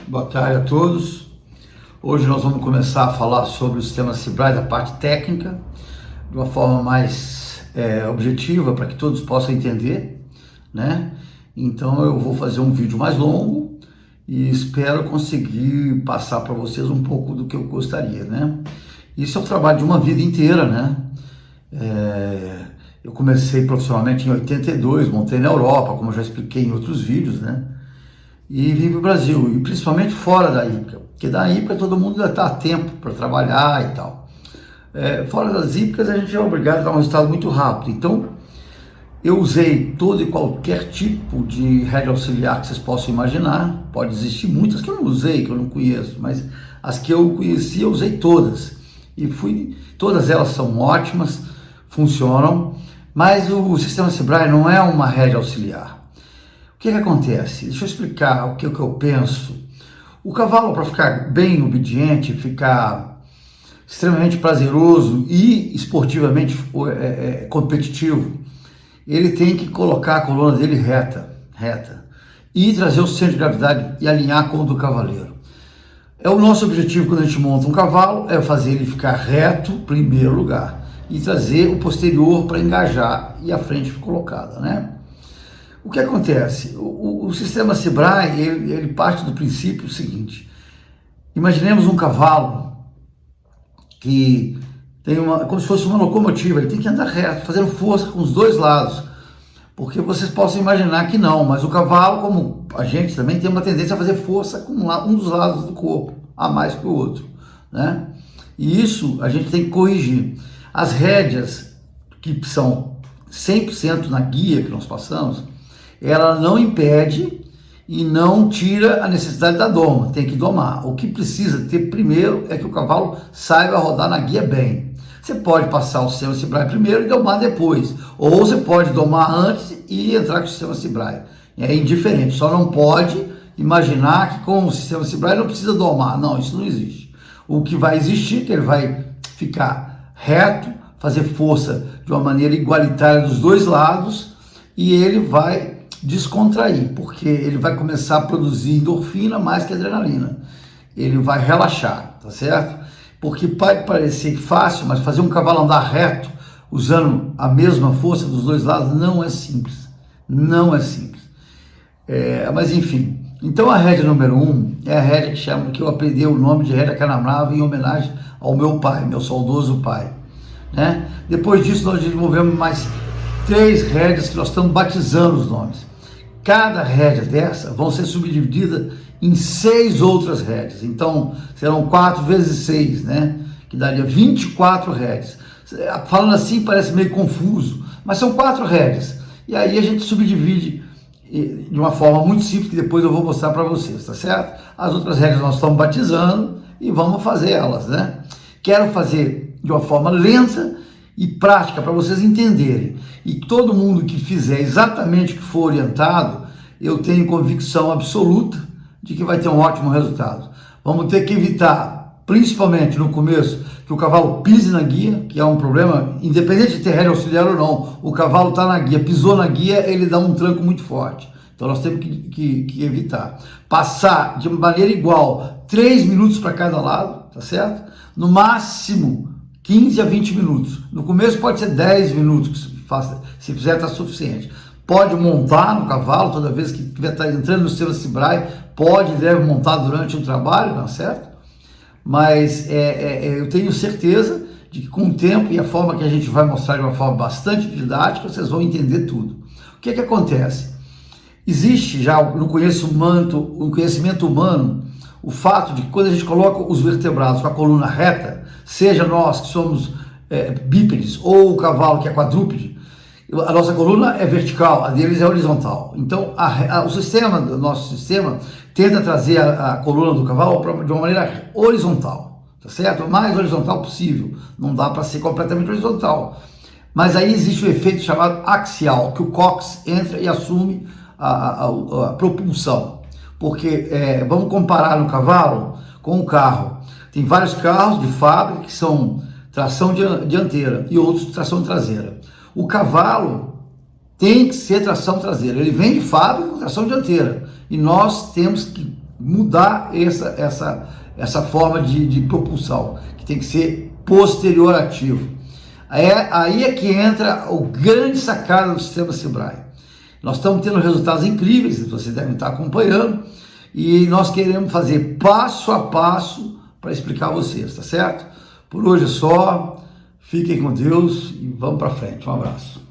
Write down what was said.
Boa tarde a todos. Hoje nós vamos começar a falar sobre o sistema Sebrae, da parte técnica, de uma forma mais objetiva, para que todos possam entender, né? Então eu vou fazer um vídeo mais longo e espero conseguir passar para vocês um pouco do que eu gostaria, né? Isso é um trabalho de uma vida inteira, né? Eu comecei profissionalmente em 82, montei na Europa, como eu já expliquei em outros vídeos, né? E vim para o Brasil, e principalmente fora da Ípica, porque da Ípica todo mundo ainda está a tempo para trabalhar e tal. Fora das Ípicas a gente é obrigado a dar um resultado muito rápido, então eu usei todo e qualquer tipo de rede auxiliar que vocês possam imaginar. Pode existir muitas que eu não usei, que eu não conheço, mas as que eu conheci eu usei todas, todas elas são ótimas, funcionam, mas o sistema Sebrae não é uma rede auxiliar. O que acontece? Deixa eu explicar o que eu penso. O cavalo, para ficar bem obediente, ficar extremamente prazeroso e esportivamente competitivo, ele tem que colocar a coluna dele reta, e trazer o centro de gravidade e alinhar com o do cavaleiro. É o nosso objetivo quando a gente monta um cavalo, é fazer ele ficar reto, em primeiro lugar, e trazer o posterior para engajar e a frente colocada, né? O que acontece? O sistema Sebrae, ele parte do princípio seguinte: imaginemos um cavalo que tem como se fosse uma locomotiva, ele tem que andar reto, fazendo força com os dois lados, porque vocês possam imaginar que não, mas o cavalo, como a gente também, tem uma tendência a fazer força com um dos lados do corpo, a mais que o outro, né? E isso a gente tem que corrigir. As rédeas, que são 100% na guia que nós passamos, ela não impede e não tira a necessidade da doma, tem que domar. O que precisa ter primeiro é que o cavalo saiba rodar na guia bem. Você pode passar o sistema Sebrae primeiro e domar depois, ou você pode domar antes e entrar com o sistema Sebrae. É indiferente, só não pode imaginar que com o sistema Sebrae não precisa domar. Não, isso não existe. O que vai existir é que ele vai ficar reto, fazer força de uma maneira igualitária dos dois lados, e ele vai descontrair, porque ele vai começar a produzir endorfina mais que adrenalina. Ele vai relaxar, tá certo? Porque pode parecer fácil, mas fazer um cavalo andar reto, usando a mesma força dos dois lados, não é simples. Não é simples. Mas enfim, então a rédea número 1 é a rédea que eu aprendi o nome de rédea Canabrava em homenagem ao meu pai, meu saudoso pai, né? Depois disso nós desenvolvemos mais 3 rédeas que nós estamos batizando os nomes. Cada rédea dessa vão ser subdivididas em 6 outras rédeas. Então, serão 4 vezes 6, né? Que daria 24 rédeas. Falando assim parece meio confuso, mas são 4 rédeas. E aí a gente subdivide de uma forma muito simples, que depois eu vou mostrar para vocês, tá certo? As outras rédeas nós estamos batizando e vamos fazer elas, né? Quero fazer de uma forma lenta e prática, para vocês entenderem. E todo mundo que fizer exatamente o que for orientado, eu tenho convicção absoluta de que vai ter um ótimo resultado. Vamos ter que evitar, principalmente no começo, que o cavalo pise na guia, que é um problema, independente de ter rédea auxiliar ou não. O cavalo está na guia, pisou na guia, ele dá um tranco muito forte. Então nós temos que evitar. Passar de maneira igual 3 minutos para cada lado, tá certo? No máximo 15 a 20 minutos. No começo pode ser 10 minutos, se fizer está suficiente. Pode montar no cavalo toda vez que estiver entrando no sistema Sebrae, pode e deve montar durante o trabalho, não é certo? Mas eu tenho certeza de que com o tempo e a forma que a gente vai mostrar de uma forma bastante didática, vocês vão entender tudo. O que acontece? Existe já no conhecimento humano o fato de que quando a gente coloca os vertebrados com a coluna reta, seja nós que somos bípedes ou o cavalo que é quadrúpede, a nossa coluna é vertical, a deles é horizontal. Então o nosso sistema tenta trazer a coluna do cavalo de uma maneira horizontal, tá certo? O mais horizontal possível. Não dá para ser completamente horizontal. Mas aí existe o efeito chamado axial, que o cox entra e assume a propulsão. Porque vamos comparar no cavalo com o carro. Tem vários carros de fábrica que são tração dianteira e outros tração traseira. O cavalo tem que ser tração traseira, ele vem de fábrica com tração dianteira, e nós temos que mudar essa forma de propulsão, que tem que ser posterior ativo. Aí é que entra o grande sacada do sistema Sebrae. Nós estamos tendo resultados incríveis, vocês devem estar acompanhando, e nós queremos fazer passo a passo para explicar a vocês, tá certo? Por hoje é só, fiquem com Deus e vamos para frente. Um abraço.